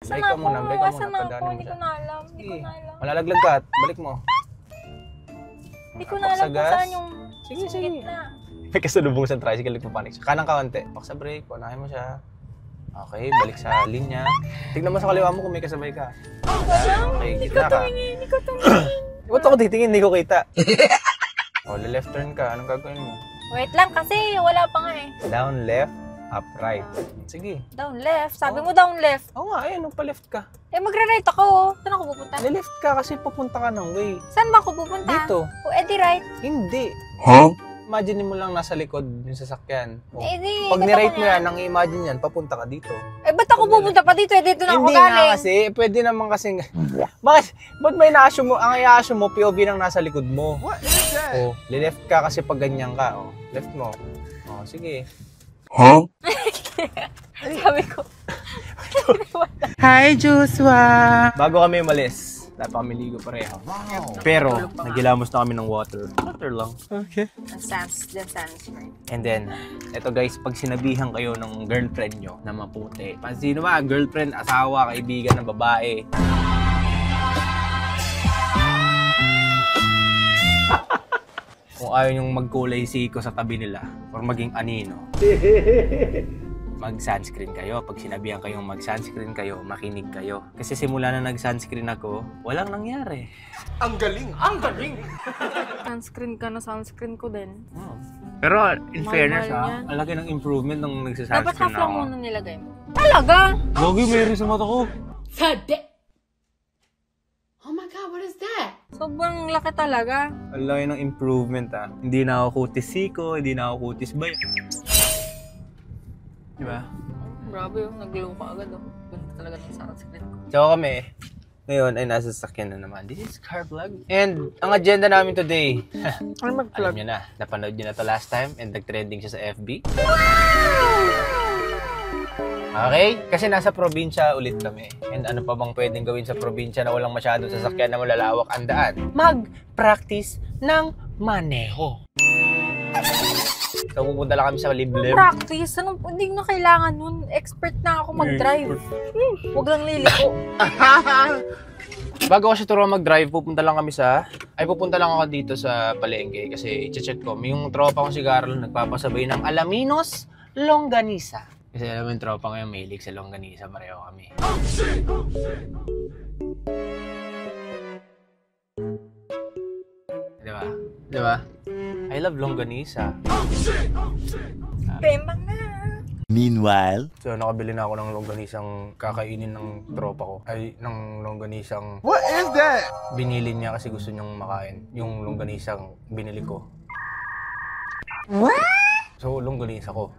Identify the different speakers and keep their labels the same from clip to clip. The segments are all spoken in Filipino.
Speaker 1: Break ka muna, break ka muna. Padaanin mo
Speaker 2: Hindi
Speaker 1: siya.
Speaker 2: ko na alam. Hindi ko na alam.
Speaker 1: Malalaglag ka, balik mo.
Speaker 2: Hindi ko na alam kung saan yung
Speaker 1: Sige, sige.
Speaker 2: gitna.
Speaker 1: May kasalubong sa tricycle, nagpapanik siya. Kanang kaunti. Pak sa brake, punahin mo siya. Okay, balik sa linya. Tignan mo sa kaliwa mo kung may kasabay ka. Okay,
Speaker 2: Hindi ko
Speaker 1: gitna ka.
Speaker 2: tumingin. Hindi ko tumingin.
Speaker 1: Ba't ako titingin? Hindi ko kita. O, left turn ka. Anong gagawin mo?
Speaker 2: Wait lang kasi wala pa nga eh.
Speaker 1: Down, left, up, right. Sige.
Speaker 2: Down left. Sabi mo down left.
Speaker 1: Oo nga, ayun, pa-left ka.
Speaker 2: Eh magre-right ako. Saan ako pupunta?
Speaker 1: Left ka kasi papunta ka ng way.
Speaker 2: Saan ba ako pupunta?
Speaker 1: Dito.
Speaker 2: O edi right.
Speaker 1: Hindi.
Speaker 3: Huh?
Speaker 1: Imagine mo lang nasa likod yung sasakyan. O,
Speaker 2: Eh di.
Speaker 1: pag ni-right mo yan, nang i-imagine yan, papunta ka dito.
Speaker 2: Eh ba't ako pupunta pa dito? Eh dito na ako
Speaker 1: Hindi
Speaker 2: galing.
Speaker 1: nga kasi, pwede naman kasing... Bakit? Ba't may na-assume mo? Ang i-assume mo, POV nang nasa likod mo.
Speaker 3: What is that?
Speaker 1: O, left ka kasi pag ganyan ka. O, left mo. O, sige.
Speaker 3: Huh?
Speaker 2: Sabi ko.
Speaker 4: Hi, Joshua!
Speaker 1: Bago kami umalis, dapat kami ligo pareho. Pero, nagilamos na kami ng water. Water lang. Okay.
Speaker 2: Sunscreen.
Speaker 1: And then, eto guys, pag sinabihan kayo ng girlfriend nyo na maputi, sino ba? Girlfriend, asawa, kaibigan ng babae. Kung ayaw nyong magkulay siko sa tabi nila or maging anino, mag-sunscreen kayo. Pag sinabihan kayong mag-sunscreen kayo, makinig kayo. Kasi simula na nag-sunscreen ako, walang nangyari.
Speaker 3: Ang galing! Ang galing!
Speaker 2: Sunscreen ka na sunscreen ko din.
Speaker 1: Pero in
Speaker 2: Mahal
Speaker 1: fairness
Speaker 2: yan.
Speaker 1: ang laki ng improvement nung
Speaker 2: Dapat
Speaker 1: nagsa-sunscreen
Speaker 2: half lang
Speaker 1: ako.
Speaker 2: muna nilagay mo. Talaga?
Speaker 1: Gogi, mayroon sa mata ko.
Speaker 5: Oh my God, what is that?
Speaker 2: Sobrang laki talaga.
Speaker 1: Ang laki ng improvement ah. Hindi na ako kutis siko, hindi na ako kutis bay. Diba?
Speaker 2: Grabe yun. Nag-glow ka agad oh. Ganda talaga ng sunscreen ko.
Speaker 1: So kami, ngayon ay nasa sasakyan na naman. This is Car Vlog. And ang agenda namin today,
Speaker 2: Ano
Speaker 1: alam nyo na, napanood nyo na to last time and nag-trending siya sa FB. Okay? Kasi nasa probinsya ulit kami. And ano pa bang pwedeng gawin sa probinsya na walang masyadong sasakyan na malalawak ang daan? Mag-practice ng maneho. So pupunta lang kami sa liblib.
Speaker 2: Practice? Anong, hindi na kailangan nun. Expert na ako mag-drive. Huwag lang liliko.
Speaker 1: Bago ko siya turuan mag-drive, pupunta lang ako dito sa palengke kasi i-check ko. May yung tropa kong si Carl nagpapasabay ng Alaminos Longganisa. Kasi alam mo yung tropa ngayon, mahilig sa longganisa, pareho kami. Diba? Diba? I love longganisa.
Speaker 2: Pembang na.
Speaker 3: Meanwhile...
Speaker 1: So, nakabili na ako ng longganisang kakainin ng tropa ko. Ay, ng longganisang
Speaker 3: What is that?
Speaker 1: binili niya kasi gusto niyang makain. Yung longganisang binili ko.
Speaker 2: What?
Speaker 1: So, longganisa ko.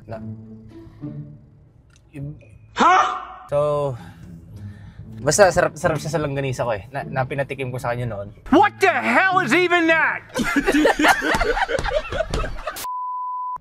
Speaker 1: So, basta sarap siya sa longganisa ko eh. Na pinatikim ko sa kanya noon.
Speaker 3: What the hell is even that?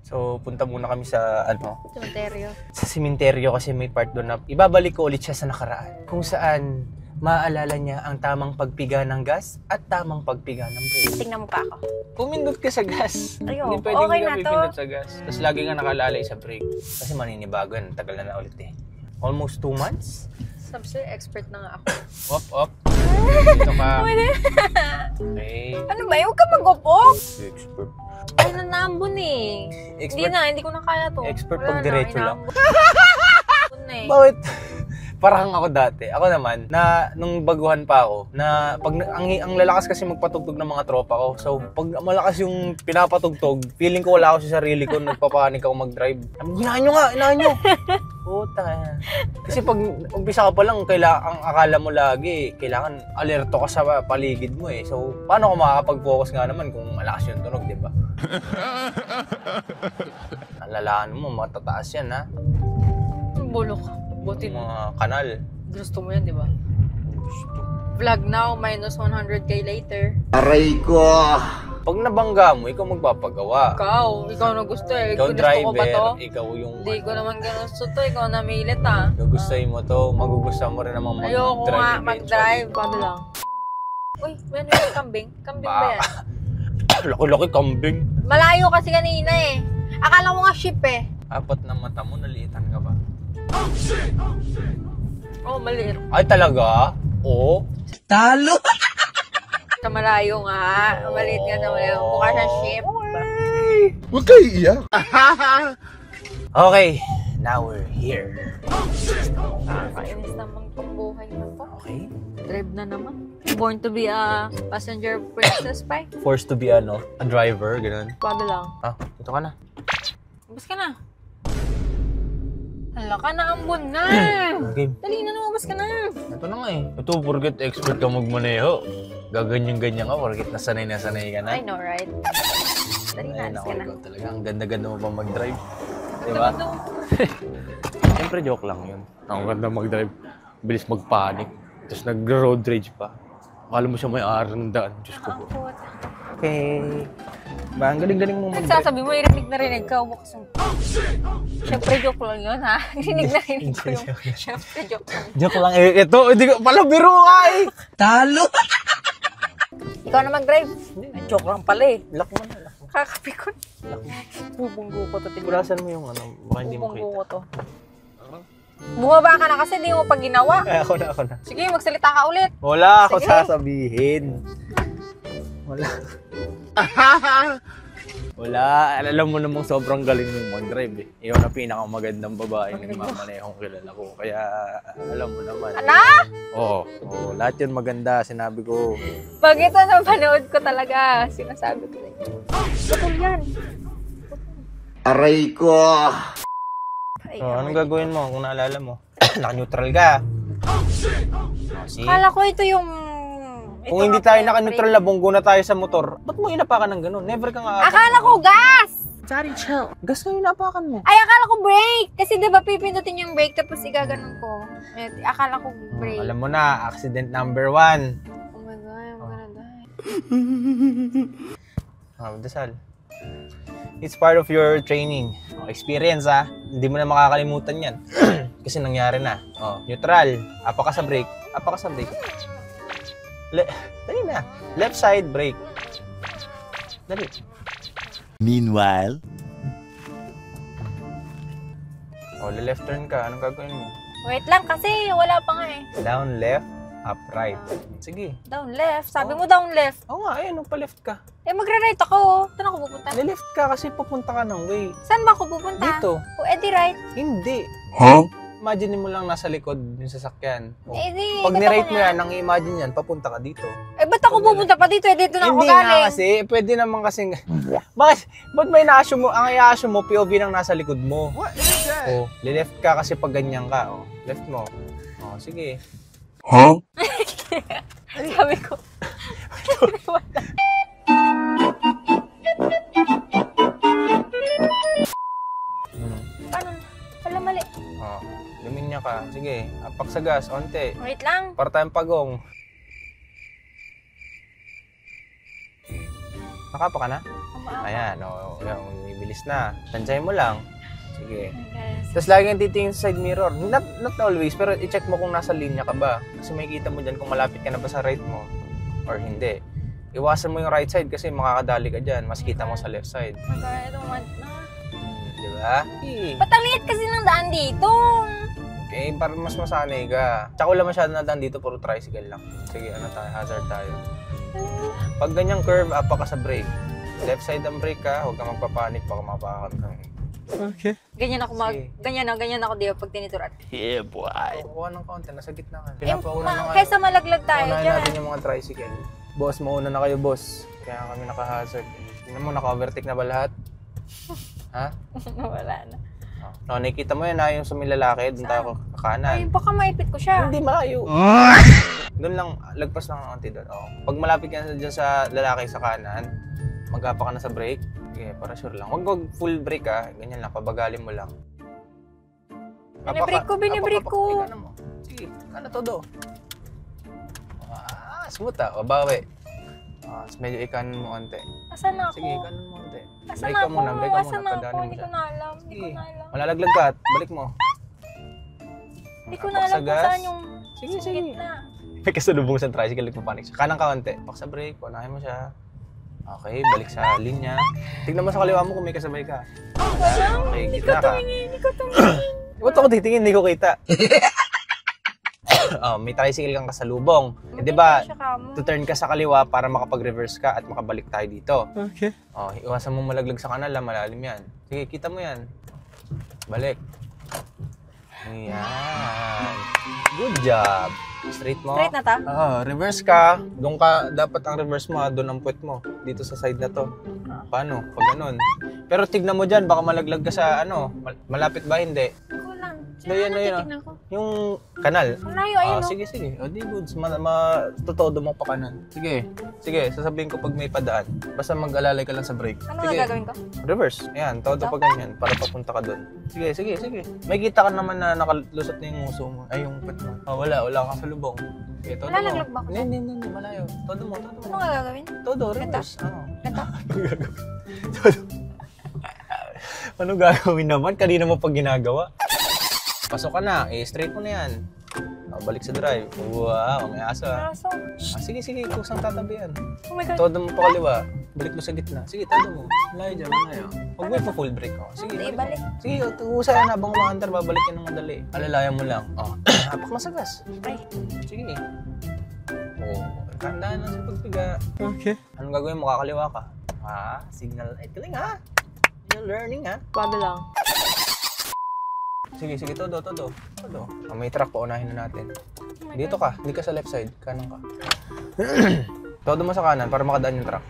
Speaker 1: So, punta muna kami sa
Speaker 2: Cemetery.
Speaker 1: sa simenteryo kasi may part doon na ibabalik ko ulit siya sa nakaraan. Kung saan maaalala niya ang tamang pagpiga ng gas at tamang pagpiga ng brake.
Speaker 2: Tingnan mo pa ako.
Speaker 1: Pumindot ka sa gas.
Speaker 2: Ayun,
Speaker 1: Hindi pwedeng
Speaker 2: okay
Speaker 1: hindi
Speaker 2: na
Speaker 1: ka
Speaker 2: to.
Speaker 1: pipindot sa gas. Tapos lagi nga nakalalay sa brake. Kasi maninibago yan. Tagal na ulit eh. Almost 2 months.
Speaker 2: Sabi sa'yo, expert na nga ako.
Speaker 1: Op. Dito ka. Okay.
Speaker 2: Ano ba? Huwag ka mag-upok.
Speaker 1: Expert.
Speaker 2: Ay, nanambon eh.
Speaker 1: Expert.
Speaker 2: Hindi ko na kaya to.
Speaker 1: Expert
Speaker 2: Wala
Speaker 1: pag
Speaker 2: na,
Speaker 1: diretso lang.
Speaker 2: inambon na eh.
Speaker 1: Bakit? Parang ako dati. Ako naman, na nung baguhan pa ako, na pag ang lalakas kasi magpatugtog ng mga tropa ko. So, pag malakas yung pinapatugtog, feeling ko wala ako sa sarili ko, nagpapanik ako mag-drive. Inahan nyo! Puta ka. Kasi pag umpisa ka pa lang, ang akala mo lagi, kailangan alerto ka sa paligid mo eh. So, paano ako makakapag-focus nga naman kung malakas yung tunog, di ba? Alalaan mo, matataas yan ha.
Speaker 2: Bulok. Buti
Speaker 1: Mga kanal.
Speaker 2: gusto mo yan, di ba? Vlog now, minus 100k later.
Speaker 3: Aray ko!
Speaker 1: Pag nabangga mo, ikaw magpapagawa.
Speaker 2: Ikaw na gusto eh.
Speaker 1: Ikaw
Speaker 2: Gusto
Speaker 1: driver,
Speaker 2: ko ba to?
Speaker 1: ikaw yung...
Speaker 2: Hindi ko naman gusto to. Ikaw namilit ah.
Speaker 1: Gugustuhin mo to, magugustuhan mo rin naman mag-drive.
Speaker 2: Ayoko nga
Speaker 1: eventually.
Speaker 2: mag-drive. Bago lang. Uy, meron yung kambing. Kambing ba yan?
Speaker 1: Laki-laki kambing.
Speaker 2: Malayo kasi kanina eh. Akala ko nga ship eh.
Speaker 1: 4 na mata mo, naliitan ka ba?
Speaker 2: Oo, maliit.
Speaker 1: Ay, talaga? Oo.
Speaker 2: Sa malayo nga. Maliit nga sa malayo. Mukha siyang ship.
Speaker 3: Huwag kayo iiyak.
Speaker 1: Okay, now we're here.
Speaker 2: Kainis naman itong buhay na to.
Speaker 1: Okay.
Speaker 2: Drive na naman. Born to be a passenger princess, pa.
Speaker 1: Forced to be a driver, ganun.
Speaker 2: Paano lang?
Speaker 1: Ah, ito ka na.
Speaker 2: Ubus ka na. Hala ka na, ambon na.
Speaker 1: Game.
Speaker 2: Dali na, lumabas ka na.
Speaker 1: Ito na nga eh. Ito, porket expert ka magmaneho. Gaganyan-ganyan ka, porket nasanay ka na.
Speaker 2: I know, right? Dali na,
Speaker 1: Ay,
Speaker 2: alis
Speaker 1: naku,
Speaker 2: ka na.
Speaker 1: ikaw talaga. Ang ganda-ganda mo pa mag-drive. Diba? Siyempre, joke lang yun. Ang ganda mag-drive. Bilis mag-panic. Tapos nag-road rage pa. Akala mo siya may araw ng daan. Diyos ko po. Okay. Ba, ang galing-galing mo mag-drive.
Speaker 2: Nagsasabi mo, rinig ka, bukas yung... Siyempre, joke lang yun, ha? Rinig ko yung... Siyempre, joke lang.
Speaker 1: Joke lang. Eh, ito, hindi ko pala biro ka eh. Talo!
Speaker 2: Ikaw na mag-drive. Joke lang pala eh.
Speaker 1: Lock mo na. Lock mo.
Speaker 2: Kakapikon. Bubunggo ko to.
Speaker 1: Bulasan mo yung ano. Baka hindi mo
Speaker 2: Bubunggo
Speaker 1: kita.
Speaker 2: ko to. Bumaba ka na kasi di mo pa ginawa.
Speaker 1: Ay, ako na.
Speaker 2: Sige, magsalita ka ulit.
Speaker 1: Wala ako
Speaker 2: Sige.
Speaker 1: sasabihin. Wala. Wala. Alam mo namang sobrang galing mong mag-drive eh. Iyon ang pinakamagandang babae ng mamanehong kilala ko. Kaya alam mo naman.
Speaker 2: Anak!
Speaker 1: Oo. Lahat yun maganda. Sinabi ko.
Speaker 2: Pag ito na panood ko talaga, sinasabi ko na yun. Putol yan.
Speaker 3: Aray ko.
Speaker 2: Ay,
Speaker 1: Anong gagawin mo kung naalala mo? Naka-neutral ka. See?
Speaker 2: Kala ko ito yung...
Speaker 1: Kung hindi tayo naka-neutral na bunggo na tayo sa motor, ba't mo inapakan ng gano'n? Never ka nga.
Speaker 2: Akala ko gas!
Speaker 5: Daddy, chill.
Speaker 1: Gas nga inapakan mo.
Speaker 2: Ay, akala ko brake! Kasi diba pipindutin yung brake tapos igaganon ko. Eh, akala ko brake.
Speaker 1: Alam mo na, accident number 1.
Speaker 2: Oh my God, I'm gonna die.
Speaker 1: Dasal. It's part of your training. Experience Hindi mo na makakalimutan yan. Kasi nangyari na. Neutral. Apa ka sa brake. Dali na. Left side brake. Dali.
Speaker 3: Meanwhile,
Speaker 1: Left turn ka. Anong gagawin mo?
Speaker 2: Wait lang kasi wala pa nga eh.
Speaker 1: Down, left, up, right. Sige.
Speaker 2: Down left. Sabi mo down left.
Speaker 1: Oo nga, ayun. Pa-left ka.
Speaker 2: Eh, magre-right ako. Saan ako pupunta?
Speaker 1: Left ka kasi pupunta ka ng way.
Speaker 2: Saan ba ako pupunta?
Speaker 1: Dito.
Speaker 2: O, edi right.
Speaker 1: Hindi.
Speaker 3: huh?
Speaker 1: Imagine mo lang nasa likod yung sasakyan.
Speaker 2: Edi,
Speaker 1: Pag
Speaker 2: dito
Speaker 1: ni-rate
Speaker 2: ako
Speaker 1: mo
Speaker 2: nga.
Speaker 1: yan, ang imagine yan, papunta ka dito.
Speaker 2: Eh, ba't ako pupunta pa dito? Eh, dito na ako
Speaker 1: Hindi
Speaker 2: galing.
Speaker 1: nga kasi, pwede naman kasing... Bakit? Ba't may na-assume mo? Ang i-assume mo, POV nang nasa likod mo.
Speaker 3: What is that?
Speaker 1: Left ka kasi pag ganyan ka. Left mo. Sige.
Speaker 3: Huh?
Speaker 2: Sabi ko. Paano? Wala mali.
Speaker 1: Luminya ka. Sige. Apak sa gas. Onte.
Speaker 2: Wait lang.
Speaker 1: Para tayong pagong. Nakapa ka na? Ayan. Bibilis na. Tansyahin mo lang. Sige. Tapos lagi kang titingin sa side mirror. Not always, pero i-check mo kung nasa linya ka ba. Kasi makikita mo dyan kung malapit ka na ba sa right mo or hindi. Iwasan mo yung right side kasi makakadali ka dyan. Mas kita mo sa left side.
Speaker 2: Magkaya itong want na.
Speaker 1: Di ba?
Speaker 2: Ba't ang liit kasi ng daan dito?
Speaker 1: Okay, para mas masanay ka. Tsaka wala masyado na daan dito, puro tricycle lang. Sige, hazard tayo. Pag ganyang curve, apa ka sa brake. Left side ang brake ka, huwag kang magpapanik, baka mapakan ka.
Speaker 3: Okay.
Speaker 2: Ganyan ako
Speaker 1: Sige.
Speaker 2: ganyan ako di ba pag tinituran.
Speaker 3: Yeah, boy.
Speaker 1: Kukuha ng konti, nasa gitna ka.
Speaker 2: Eh,
Speaker 1: Pinapauna na
Speaker 2: kaysa malaglag tayo
Speaker 1: Unahin
Speaker 2: dyan.
Speaker 1: natin yung mga tricycle. Boss, mauna na kayo, boss. Kaya kami naka-hazard. Tingnan mo, naka-overtake na ba lahat? Ha?
Speaker 2: Wala na.
Speaker 1: Nakikita mo yan yung sa may lalaki, doon tayo
Speaker 2: Ay,
Speaker 1: kakanan.
Speaker 2: baka maipit ko siya.
Speaker 1: Hindi malayo. Doon lang, lagpas lang ang konti doon. Pag malapit ka na dyan sa lalaki sa kanan, mag-apa ka na sa brake. Okay, para sure lang. Huwag full brake ganyan lang, pabagalin mo lang.
Speaker 2: Binibreak ko.
Speaker 1: Ikaw mo. Sige, ano todo? Smooth babawi. Medyo ikanan mo konti.
Speaker 2: Asan na ako?
Speaker 1: Sige, ikanan mo konti.
Speaker 2: Asan
Speaker 1: Break
Speaker 2: na
Speaker 1: ka
Speaker 2: ako?
Speaker 1: muna, break ka
Speaker 2: Asan
Speaker 1: muna,
Speaker 2: na ako?
Speaker 1: padaanin mo
Speaker 2: Hindi ko
Speaker 1: siya.
Speaker 2: na alam.
Speaker 1: Sige, malalaglag ka, balik mo.
Speaker 2: Hindi ko na
Speaker 1: Apak
Speaker 2: alam
Speaker 1: sa
Speaker 2: kung
Speaker 1: gas.
Speaker 2: saan yung
Speaker 1: Sige,
Speaker 2: sa
Speaker 1: sige.
Speaker 2: gitna.
Speaker 1: May kasalubong sa tricycle, nagpapanik siya. Kanang kaunti. Pak sa brake, unahin mo siya. Okay, balik sa linya. Tignan mo sa kaliwa mo kung may kasabay ka. Okay,
Speaker 2: Hindi ko
Speaker 1: gitna ka.
Speaker 2: tumingin. Hindi ko tumingin.
Speaker 1: Ba't ako titingin? Hindi ko kita. may tricycle kang kasalubong. Eh, di ba,
Speaker 2: Siya ka mo.
Speaker 1: to turn ka sa kaliwa para makapag-reverse ka at makabalik tayo dito.
Speaker 3: Okay.
Speaker 1: Iwasan mo malaglag sa kanal, malalim yan. Sige, kita mo yan. Balik. Ayan. Good job. Straight mo.
Speaker 2: Straight na ta?
Speaker 1: Reverse ka. Doon ka, dapat ang reverse mo, doon ang puwet mo. Dito sa side na to. Paano? Pag ganun. Pero tignan mo dyan, baka malaglag ka sa malapit ba? Hindi.
Speaker 2: Ako lang.
Speaker 1: Ayun, ayun,
Speaker 2: Titignan ko.
Speaker 1: Yung kanal.
Speaker 2: Malayo, ayun.
Speaker 1: Sige, sige. O di goods, matutodo mo pa kanan. Sige, sige, sasabihin ko pag may padaan. Basta mag-alalay ka lang sa brake.
Speaker 2: Ano
Speaker 1: Sige.
Speaker 2: nga gagawin ko?
Speaker 1: Reverse. Ayan, todo pa ganyan para papunta ka doon. Sige, sige, sige. May kita ka naman na nakalusot na yung uso mo. Ay, yung pet mo. Wala kang salubong. Sige, todo mo.
Speaker 2: Malalaglag ba ako?
Speaker 1: Hindi, malayo. Todo mo.
Speaker 2: Ano nga gagawin?
Speaker 1: Todo, reverse.
Speaker 2: Ito?
Speaker 1: Ano gagawin naman? Kanina mo pag ginagawa. Pasok ka na. Straight mo na yan. Balik sa drive. Wow, may aso ah.
Speaker 2: Kaso,
Speaker 1: Sige, kusang tatabi yan.
Speaker 2: oh my God.
Speaker 1: Todo mo pa kaliwa. Balik mo sa gitna. Sige, todo mo. Malayo dyan, malayo. Huwag mo pa full brake. Sige,
Speaker 2: Hindi, balik.
Speaker 1: Sige, usay yan habang umaandar. Babalik yan ng madali. Alalayan mo lang. Hapak masagas.
Speaker 2: Ay,
Speaker 1: Sige. Tandaan lang sa pagpiga.
Speaker 3: Okay.
Speaker 1: Anong gagawin mo? Kakaliwa ka. Signal. Ay, galing ha. You're learning ha.
Speaker 2: bago lang.
Speaker 1: Sige, todo. May truck, paunahin na natin. Dito ka, hindi ka sa left side, kanan ka. Todo mo sa kanan para makadaan yung truck.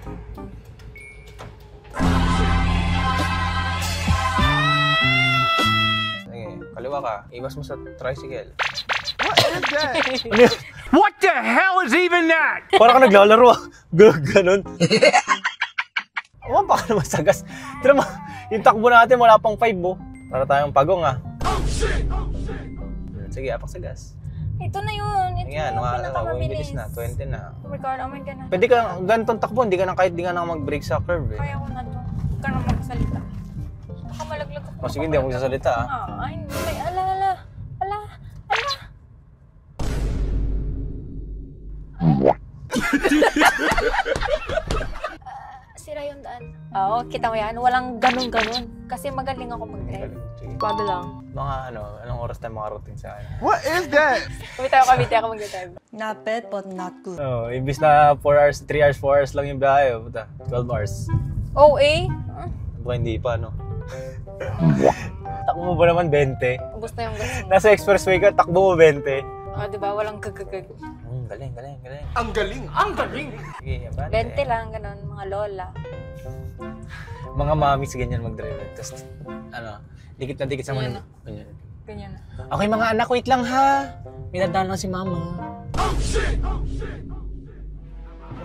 Speaker 1: Sige, kaliwa ka, iwas mo sa tricycle.
Speaker 3: What the hell is even that?
Speaker 1: Parang ka naglalaro ah. Ganon. Umapa ka naman sa gas. Tira mo, yung takbo natin wala pang 5 oh. Para tayong pagong ah. Sige, apak sa gas.
Speaker 2: Ito na yun. Ito
Speaker 1: Yan,
Speaker 2: na yung
Speaker 1: bilis
Speaker 2: pinakamabilis.
Speaker 1: na, 20 na.
Speaker 2: Oh my God, oh my God.
Speaker 1: Pwede ka, ganitong takbo, hindi ka na kahit di ka na mag-brake sa curve eh.
Speaker 2: Kaya ko na to. Huwag ka na magsalita. Baka malaglag ako.
Speaker 1: Sige, hindi ako magsasalita ah.
Speaker 2: Ay, hindi. Ala. Sira yung daan. Oo, kita mo yan. Walang ganun-ganun. Kasi magaling ako mag-drive.
Speaker 1: Sige.
Speaker 2: Bago lang.
Speaker 1: Mga anong oras tayo makarating sa akin?
Speaker 3: What is that?
Speaker 2: Kumita ako mag-drive.
Speaker 4: Not bad, but not good.
Speaker 1: Imbis na 4 hours, 3 hours, 4 hours lang yung biyahe. Puta, 12 hours.
Speaker 2: Oh, eh?
Speaker 1: Baka hindi pa, no? Takbo mo ba naman 20?
Speaker 2: Ubus na yung gas mo.
Speaker 1: Nasa expressway ka, takbo mo 20.
Speaker 2: Diba? Walang gagagag.
Speaker 1: Galing.
Speaker 3: Ang galing.
Speaker 1: Sige, abante.
Speaker 2: 20 lang, ganun. Mga lola.
Speaker 1: Mga mamis ganyan mag-drive. Tapos, dikit na dikit sa
Speaker 2: Ganyan
Speaker 1: mga...
Speaker 2: na.
Speaker 1: Ganyan.
Speaker 2: Ganyan na.
Speaker 1: Okay mga anak, wait lang ha. Pinadaan lang si mama.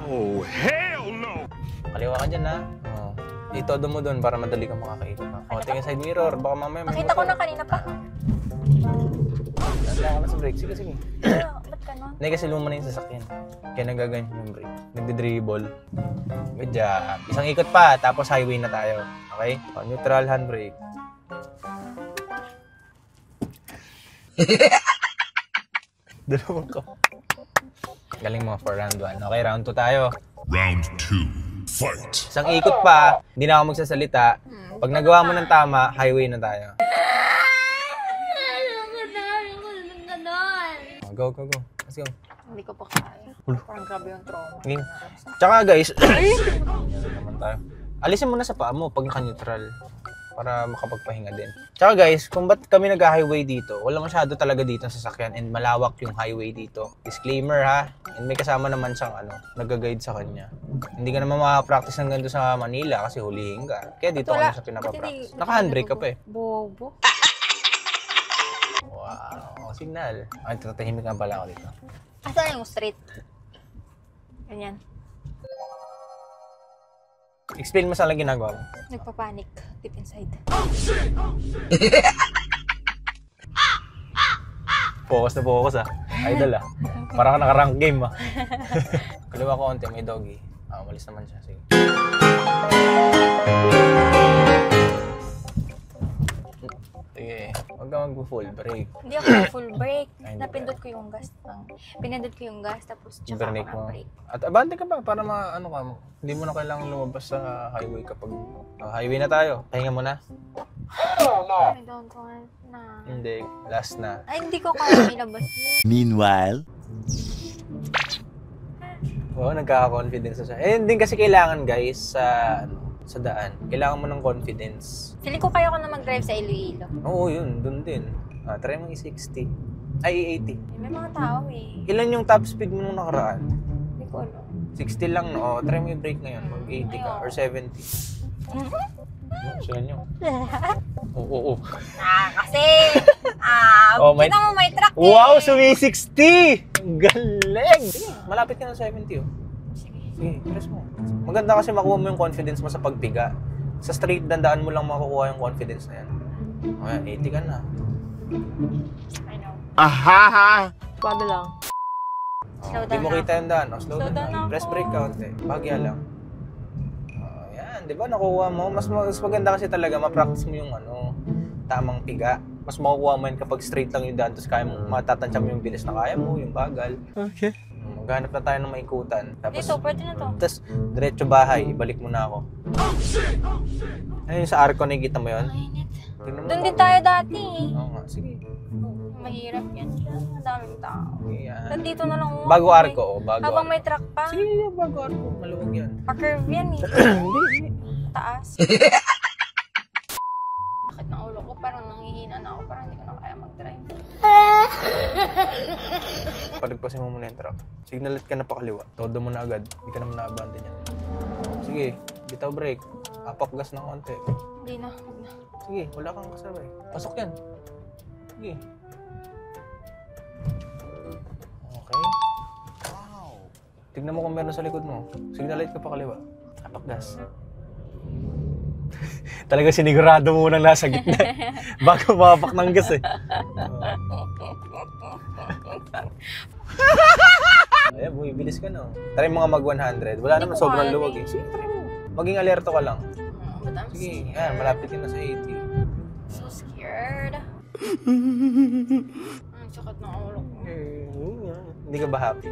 Speaker 3: Oh, hell no!
Speaker 1: Kaliwa ka dyan ha. Itodo mo doon para madali kang makakaikot. Tingin side mirror, baka mamaya may
Speaker 2: Nakita ko
Speaker 1: motor.
Speaker 2: na kanina pa.
Speaker 1: Nandaan ka na sa brake. Sige.
Speaker 2: Ba't ganun?
Speaker 1: Hindi kasi luma na yung sasakyan. Kaya nagaganyan yung brake. Nagdi-dribble. Good job. Isang ikot pa, tapos highway na tayo. Okay? Neutral handbrake. Dalawang ko. Galing mo for round 1. Okay, round 2 tayo.
Speaker 6: Round 2. Fight.
Speaker 1: Isang ikot pa, hindi na ako magsasalita. Pag nagawa mo ng tama, highway na tayo. Go. Let's go.
Speaker 2: Hindi ko pa kaya. Parang grabe yung trauma.
Speaker 1: Game. Tsaka guys, yan naman tayo. Alisin mo na sa paa mo pag naka-neutral para makapagpahinga din. Tsaka guys, kung ba't kami nag-highway dito, wala masyado talaga dito sa sasakyan and malawak yung highway dito. Disclaimer ha, and may kasama naman siyang nag-guide sa kanya. Hindi ka naman makapractice ng ganito sa Manila kasi hulihin ka. Kaya dito ka na siya pinapapractice. Naka-handbrake ka pa eh.
Speaker 2: Bobo.
Speaker 1: Wow, signal. Ay, tatahimik nga pala ako dito.
Speaker 2: Asan yung straight? Ganyan.
Speaker 1: Explain mo saan lang ginagawa mo.
Speaker 2: Nagpapanik deep inside.
Speaker 1: Focus na focus ah. Idol ah. Parang naka-rank game ah. Kaliwa ko onti, may doggy. Umalis naman siya. Sige. Sige. Huwag ka mag-full break.
Speaker 2: Hindi ako full break.
Speaker 1: Ay, hindi
Speaker 2: Napindot ko yung gas. Pinindot ko yung gas, tapos tsaka
Speaker 1: Bernick
Speaker 2: ako
Speaker 1: mo.
Speaker 2: na-break.
Speaker 1: At abante ka pa para ano ka mo. Hindi mo na kailangan lumabas sa highway kapag highway na tayo. Pahinga mo na.
Speaker 2: I don't want na.
Speaker 1: Hindi, last na.
Speaker 2: Ay, hindi ko kaya ilabas mo.
Speaker 4: Meanwhile,
Speaker 1: Oo, nagkaka-confidence na siya. Eh, hindi kasi kailangan guys sa daan. Kailangan mo ng confidence.
Speaker 2: Feeling ko kaya ko na mag-drive sa Iloilo.
Speaker 1: Oo, yun, dun din. Try mo i-60. Ay, i-80.
Speaker 2: May mga tao eh.
Speaker 1: Ilan yung top speed mo nung nakaraan?
Speaker 2: Hindi ko alam.
Speaker 1: 60 lang, no? Try mo i-brake ngayon. Mag-80 ka or 70. Sila nyo. Oo.
Speaker 2: Kasi,
Speaker 1: may...
Speaker 2: kita mo may truck eh.
Speaker 1: Wow, sumi-60! Galing! Sige, malapit ka ng 70, oh. Sige, press mo. Maganda kasi makuha mo yung confidence mo sa pagpiga. Sa straight dandaan mo lang makukuha yung confidence na yan. Okay, 80 ka na.
Speaker 2: I know.
Speaker 4: ahaha!
Speaker 2: Bago lang. Slow
Speaker 1: Hindi
Speaker 2: down
Speaker 1: mo
Speaker 2: na.
Speaker 1: kita yung daan, oh. Slow down
Speaker 2: down
Speaker 1: na.
Speaker 2: ako.
Speaker 1: Press brake kaunti. Bagya lang. Yan, di ba nakuha mo? Mas maganda kasi talaga ma-practice mo yung tamang piga. Mas makukuha mo yun kapag straight lang yung daan, tapos kaya mo matatansya mo yung bilis na kaya mo, yung bagal.
Speaker 4: Okay.
Speaker 1: Maghanap na tayo ng maikutan. Tapos,
Speaker 2: Dito, pwede na to.
Speaker 1: tapos diretso bahay, ibalik mo na ako. Ano yung sa Arco, nakikita mo yun?
Speaker 2: Mainit.
Speaker 1: Tingnan mo.
Speaker 2: Doon din tayo dati eh.
Speaker 1: Oo nga, sige.
Speaker 2: Mahirap yan dyan. Madaming tao.
Speaker 1: Yan.
Speaker 2: Nandito na lang.
Speaker 1: Bago Arco, oh, bago
Speaker 2: Habang
Speaker 1: Arco.
Speaker 2: may truck pa.
Speaker 1: Sige, bago Arco, maluwag yan.
Speaker 2: Pa-curve yan eh.
Speaker 1: Hindi.
Speaker 2: Taas. Bakit na ulo ko? Parang nanghihina na ako. Parang hindi ko na kaya mag-drive.
Speaker 1: Palagpasin mo muna yung truck. Signalit ka na pakaliwa. Todo mo na agad. Hindi ka naman na-abandon yan. Sige, bitaw brake. Apak gas ng konti.
Speaker 2: Hindi na. Huwag na.
Speaker 1: Sige, wala kang kasabay. Pasok yan. Sige. Okay. Wow. Tignan mo kung meron sa likod mo. Signalite ka pa kaliwa. Apak gas. Talaga sinigurado mo nang nasa gitna. Bago mapak ng gas eh. Ayan, bumibilis ka na. Try mo nga mag 100. Wala naman,
Speaker 2: ko
Speaker 1: sobrang
Speaker 2: kaya
Speaker 1: luwag eh.
Speaker 2: eh.
Speaker 1: Sige, try mo. Maging alerto ka lang.
Speaker 2: But I'm
Speaker 1: Sige,
Speaker 2: scared.
Speaker 1: yan, malapit ka na sa 80.
Speaker 2: So scared. Ang sakit ng ulo ko.
Speaker 1: Hindi ka ba happy?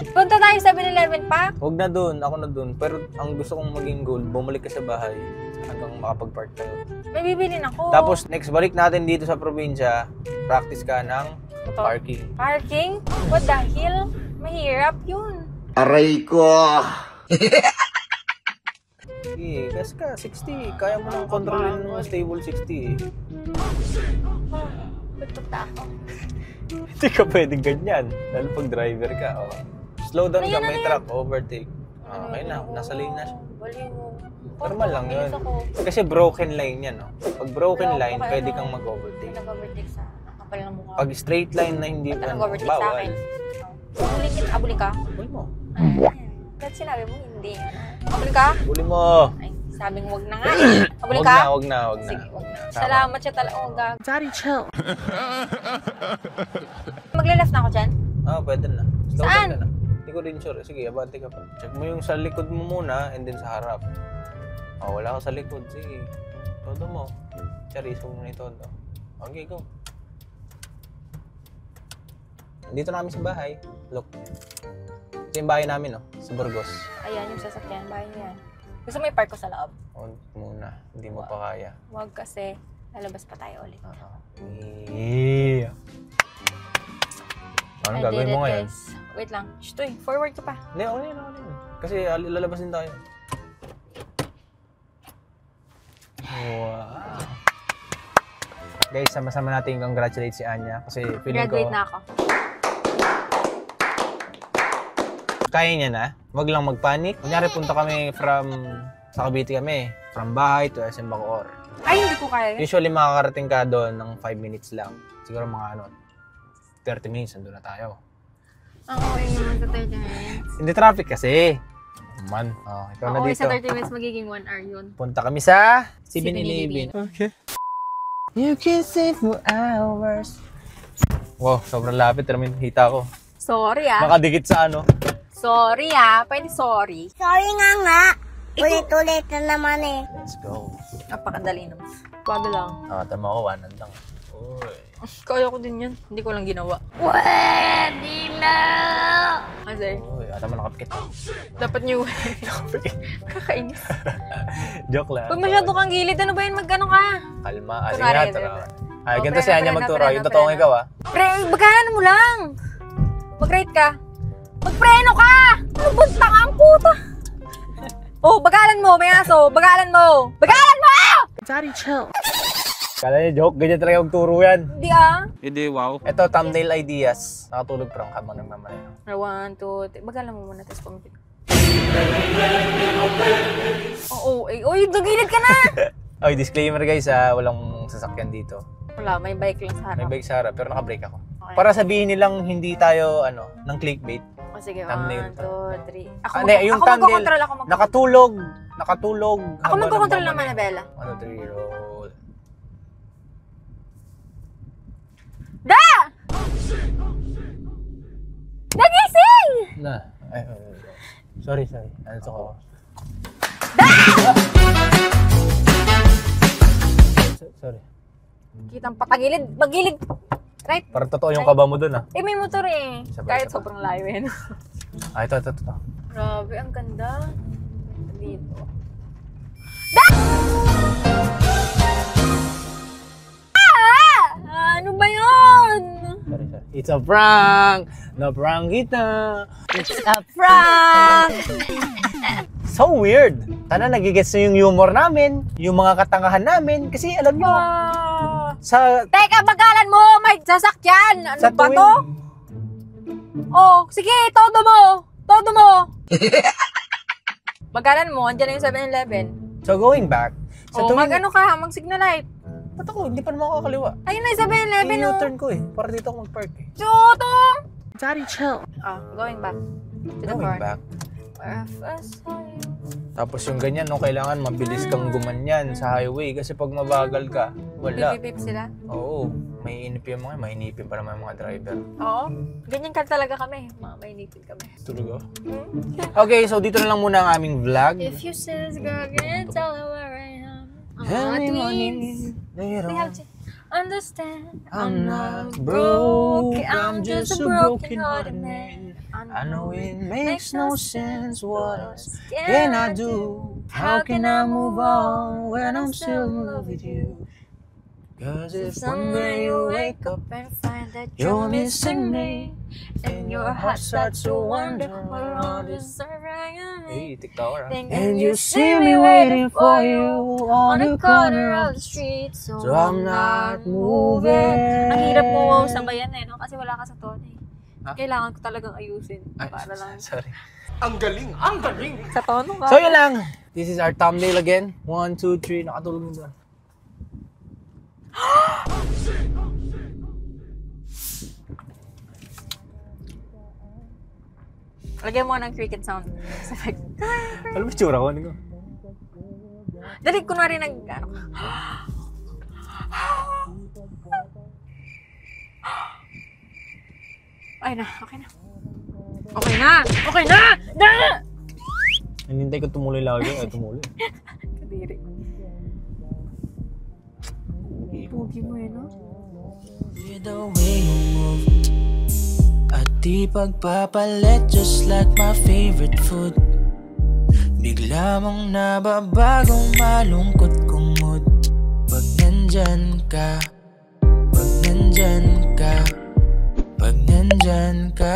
Speaker 2: Punta tayo sa 7-Eleven pa.
Speaker 1: Huwag na dun, ako na dun. Pero ang gusto kong maging goal, bumalik ka sa bahay hanggang makapag-park tayo.
Speaker 2: May bibilin ako.
Speaker 1: Tapos next, balik natin dito sa probinsya, practice ka ng
Speaker 2: Ito.
Speaker 1: parking.
Speaker 2: Parking? What the hell? Mahirap yun.
Speaker 4: Aray ko!
Speaker 1: Sige, gas ka, 60. Kaya mo nang kontrolin ng stable 60 eh.
Speaker 2: Pupunta ako.
Speaker 1: Hindi ka pwedeng ganyan. Lalo pag driver ka, oh. Slow down ka,
Speaker 2: Ayun,
Speaker 1: may
Speaker 2: ayun.
Speaker 1: truck, overtake. Okay na, nasa lane na siya.
Speaker 2: Baliw.
Speaker 1: Normal lang yun.
Speaker 2: Bilis ako.
Speaker 1: Kasi broken line yan, no? Pag broken
Speaker 2: Pero
Speaker 1: line,
Speaker 2: okay
Speaker 1: pwede
Speaker 2: na.
Speaker 1: kang mag-overtake.
Speaker 2: Nag-overtake sa kapal ng mukha.
Speaker 1: Pag straight line na hindi
Speaker 2: Ba't
Speaker 1: pa,
Speaker 2: nag-overtake sa akin? Abulin ka?
Speaker 1: Huli mo.
Speaker 2: Ba't sinabi mo hindi? Abulin ka?
Speaker 1: Huli mo.
Speaker 2: Ay, sabing wag na nga. Abulin ka?
Speaker 1: Wag na.
Speaker 2: Sige, wag na. Salamat siya talaga. Oh, gag.
Speaker 4: Daddy, chill.
Speaker 2: Magle-left na ako dyan?
Speaker 1: Pwede na. Slow
Speaker 2: Saan?
Speaker 1: down ka na. Hindi ko rin sure. Sige, abante ka pa. Check mo yung sa likod mo muna and then sa harap. Wala ka sa likod. Sige. Todo mo. Charis mo muna ito. Okay, go. Dito na kami sa bahay. Look. Ito yung bahay namin, no? Sa Burgos.
Speaker 2: Ayan yung sasakyan. Bahay niya yan. Gusto mo i-park ko sa loob?
Speaker 1: Muna. Hindi mo pa kaya.
Speaker 2: Wag kasi. Lalabas pa tayo ulit.
Speaker 1: Yeah. Anong
Speaker 2: I
Speaker 1: gagawin
Speaker 2: did
Speaker 1: mo
Speaker 2: it,
Speaker 1: ngayon?
Speaker 2: guys. Wait lang. Shtoy, forward ka pa.
Speaker 1: Hindi, okay na. Kasi lalabas din tayo. Wow. Guys, sama-sama natin congratulate si Anya. Kasi feeling
Speaker 2: Graduate
Speaker 1: ko,
Speaker 2: na ako.
Speaker 1: kaya niya na. Wag lang magpanik. Kunyari, punta kami sa Cavite kami. From bahay to SM Bacoor.
Speaker 2: Ay, hindi ko kaya yun.
Speaker 1: Usually, makakarating ka doon ng 5 minutes lang. Siguro mga 30 minutes, nandun na tayo.
Speaker 2: Ang okay naman sa 30 minutes.
Speaker 1: Hindi traffic kasi. Man, ikaw na
Speaker 2: Okay,
Speaker 1: dito.
Speaker 2: sa 30 minutes magiging 1 hour yun.
Speaker 1: Punta kami sa
Speaker 2: 7-Eleven.
Speaker 1: 7-Eleven. Okay. You can save for hours. Wow, sobrang lapit. Pero may hita ko.
Speaker 2: Sorry ah.
Speaker 1: Nakadikit sa ano.
Speaker 2: Sorry ah. Pwede sorry.
Speaker 7: Sorry nga. Ulit-ulit na naman eh.
Speaker 1: Let's go.
Speaker 2: Napakadali naman. Bago lang.
Speaker 1: Tama ko, 1 lang. Uy.
Speaker 2: Kaya ko din yan. Hindi ko lang ginawa. Pwede na! Kasi,
Speaker 1: Uy, tama nakapikit.
Speaker 2: dapat new.
Speaker 1: Nakapikit.
Speaker 2: Kakainis.
Speaker 1: Joke lang.
Speaker 2: Pag masyado kang gilid, ano ba yun? Mag-ano ka?
Speaker 1: Kalma. Sige
Speaker 2: Kunwari,
Speaker 1: nga,
Speaker 2: diba?
Speaker 1: tara. Ay,
Speaker 2: Oh,
Speaker 1: ganito si
Speaker 2: preno,
Speaker 1: Anya
Speaker 2: preno,
Speaker 1: magturo.
Speaker 2: preno,
Speaker 1: Yung totoong
Speaker 2: preno.
Speaker 1: ikaw, ah.
Speaker 2: Bagalan mo lang! Mag-rate ka. Magpreno ka! Ano ba ang puta? Oh, bagalan mo, may aso. Bagalan mo! Bagalan mo!
Speaker 5: Daddy, chill.
Speaker 1: Kala niya joke, ganyan talaga magturo yan.
Speaker 2: Hindi ah.
Speaker 3: Hindi, wow.
Speaker 1: Ito, thumbnail ideas. Nakatulog parang habang nagmamalay.
Speaker 2: 1, 2, 3. Bagalan mo muna, tapos pumipit. Oo, uy, dugilid ka na!
Speaker 1: Oy, disclaimer guys, walang sasakyan dito.
Speaker 2: Wala, may bike lang sa
Speaker 1: May
Speaker 2: harap.
Speaker 1: bike sa harap, pero naka-brake ako.
Speaker 2: Okay.
Speaker 1: Para sabihin nilang hindi tayo, ng clickbait.
Speaker 2: O sige, 1,
Speaker 1: thumbnail
Speaker 2: 2, 3. Ako,
Speaker 1: Hindi, yung
Speaker 2: ako
Speaker 1: thumbnail,
Speaker 2: magkocontrol, ako magkocontrol.
Speaker 1: Nakatulog.
Speaker 2: Ako magkocontrol naman, Abela.
Speaker 1: 1, 2, 3, roll.
Speaker 2: Da! Nagising!
Speaker 1: Na. Ay, sorry. Ano to ko? Sorry.
Speaker 2: Kitang patagilid, magilid. Right?
Speaker 1: Parang totoo yung kaba mo dun, ah.
Speaker 2: Eh, may motor eh.
Speaker 1: Sabay,
Speaker 2: Kahit
Speaker 1: sabay.
Speaker 2: sobrang layo yan.
Speaker 1: Ito.
Speaker 2: Grabe, ang ganda. Dito. Ano ba yun?
Speaker 1: Sorry. It's a prank! Na-prank kita!
Speaker 2: It's a prank!
Speaker 1: So weird! Sana nagigets nyo yung humor namin, yung mga katangahan namin, kasi alam nyo, sa
Speaker 2: Teka, bagalan mo! May sasakyan! Ano
Speaker 1: sa
Speaker 2: ba
Speaker 1: tuwing-
Speaker 2: to? Oh, sige, todo mo! Todo mo! Bagalan mo, andyan na yung 7-Eleven.
Speaker 1: So going back, sa
Speaker 2: Oh,
Speaker 1: tuwing...
Speaker 2: mag-ano ka, mag-signal light.
Speaker 1: Ba't ako? Hindi pa naman ako kakaliwa.
Speaker 2: Ayun na yung 7-Eleven, oh.
Speaker 1: I-U-turn ko eh, para dito ako mag-park eh.
Speaker 2: Chutong!
Speaker 5: Daddy, chill.
Speaker 2: Ah, going back. To the
Speaker 1: Going
Speaker 2: car.
Speaker 1: back.
Speaker 2: Where first saw you.
Speaker 1: Tapos yung ganyan, no, kailangan mabilis kang gumanyan sa highway kasi pag mabagal ka, wala.
Speaker 2: Pipipip sila.
Speaker 1: Oo, may inipin mga, may inipin pa naman yung mga driver.
Speaker 2: Oo. Ganyan ka talaga kami. Mga mainipin kami.
Speaker 1: Tulog ako. Okay, so dito na lang muna ang aming vlog.
Speaker 2: If you say this girl, can tell her where I am.
Speaker 1: Every morning,
Speaker 2: We have to understand.
Speaker 1: I'm not broke, I'm just a broken-hearted man. I know it makes no sense, what else can I do? How can I move on when I'm still in love with you? Cause if one day you wake up
Speaker 2: and find that
Speaker 1: you're missing me,
Speaker 2: and your heart starts to wonder where all this
Speaker 1: hey, TikToker,
Speaker 2: and you see me waiting for you on the corner of the street, so
Speaker 1: I'm not moving.
Speaker 2: Ang hirap mo sabayan eh, no? Kasi wala ka sa tono eh.
Speaker 1: Ha?
Speaker 2: Kailangan ko talagang ayusin.
Speaker 1: Ay,
Speaker 2: Para lang
Speaker 1: sorry.
Speaker 3: Ang galing! Ang galing!
Speaker 2: sa tono ka.
Speaker 1: So yun lang. This is our thumbnail again. 1, 2, 3. Nakatulog mo doon.
Speaker 2: Lagyan mo ng cricket sound.
Speaker 1: Alam mo tsura ko? Ano ko?
Speaker 2: Dali, kunwari nag, ano ka. Ay na, okay na. Okay na! Okay na! Na!
Speaker 1: Hinintay ko tumuloy lagi. Ay, tumuloy.
Speaker 2: Kadiri. Pugi mo yun, no?
Speaker 7: With the way you move at di pagpapalit, just like my favorite food. Bigla mong nababagong malungkot kong mood. Pag nandyan ka, pag nandyan ka, pag nandyan ka.